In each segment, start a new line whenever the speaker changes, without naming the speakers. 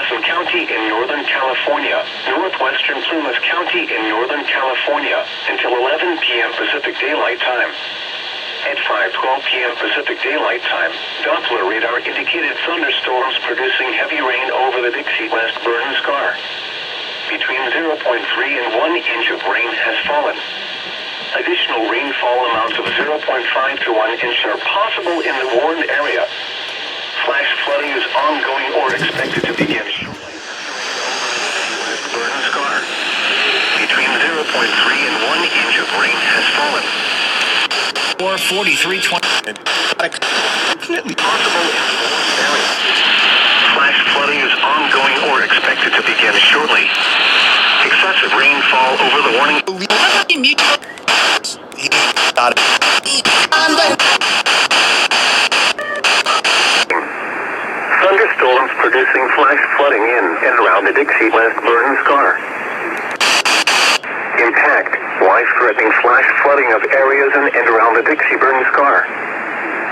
Lassen County in Northern California, northwestern Plumas County in Northern California, until 11 p.m. Pacific Daylight Time. At 5:12 p.m. Pacific Daylight Time, Doppler radar indicated thunderstorms producing heavy rain over the Dixie West Burton Scar. Between 0.3 and 1 inch of rain has fallen. Additional rainfall amounts of 0.5 to 1 inch are possible in the warned area. Flash flooding is ongoing or expected to begin shortly. West Burton Scar. Between 0.3 and 1 inch of rain has fallen. Or 4320. Definitely possible in the warned area. Flash flooding is ongoing or expected to begin shortly. Excessive rainfall over the warning. Thunderstorms producing flash flooding in and around the Dixie West Burton Scar. Impact, life-threatening flash flooding of areas in and around the Dixie Burton Scar.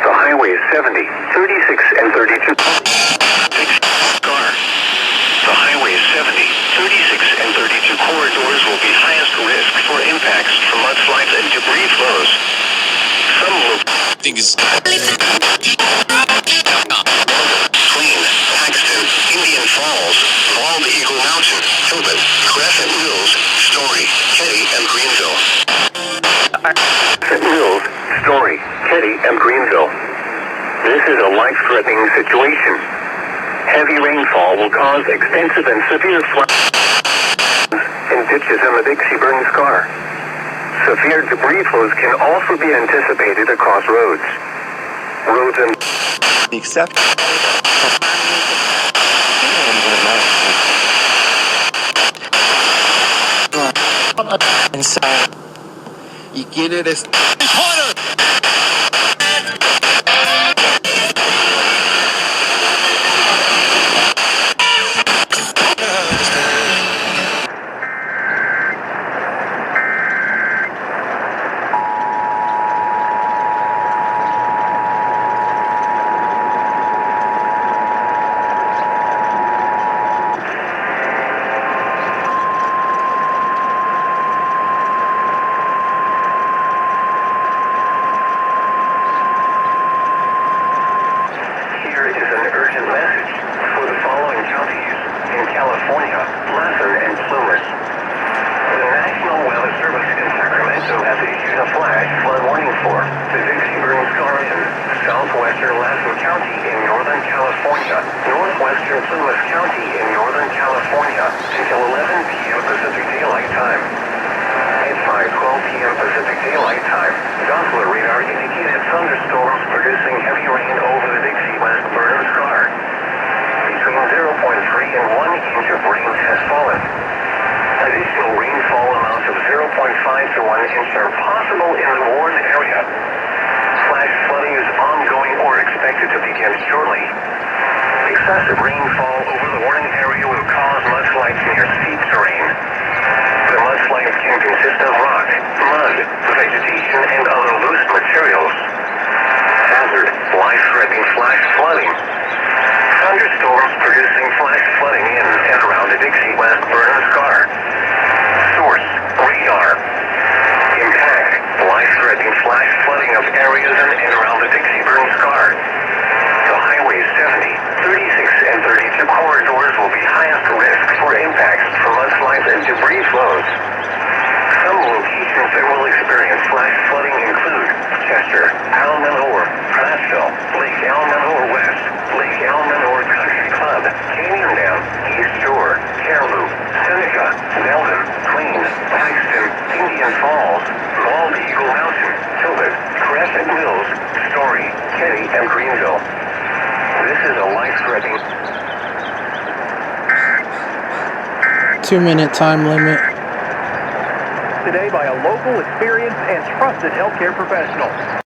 The highway is 70, 36, and 32. Scar. The highway is 70, 36, and 32 corridors will be highest risk for impacts from mudslides and debris flows. Some will Queen, Paxton, Indian Falls, Bald Eagle Mountain, Hillman, Crescent Mills, Story, Ketty, and Greenville. Crescent Mills, Story, Ketty, and Greenville. This is a life-threatening situation. Heavy rainfall will cause extensive and severe floods in ditches in the Dixie Burton Scar. Severe debris flows can also be anticipated across roads. Roads and
except inside you get it as harder.
2-minute time limit.
Today by a local, experienced, and trusted healthcare professional.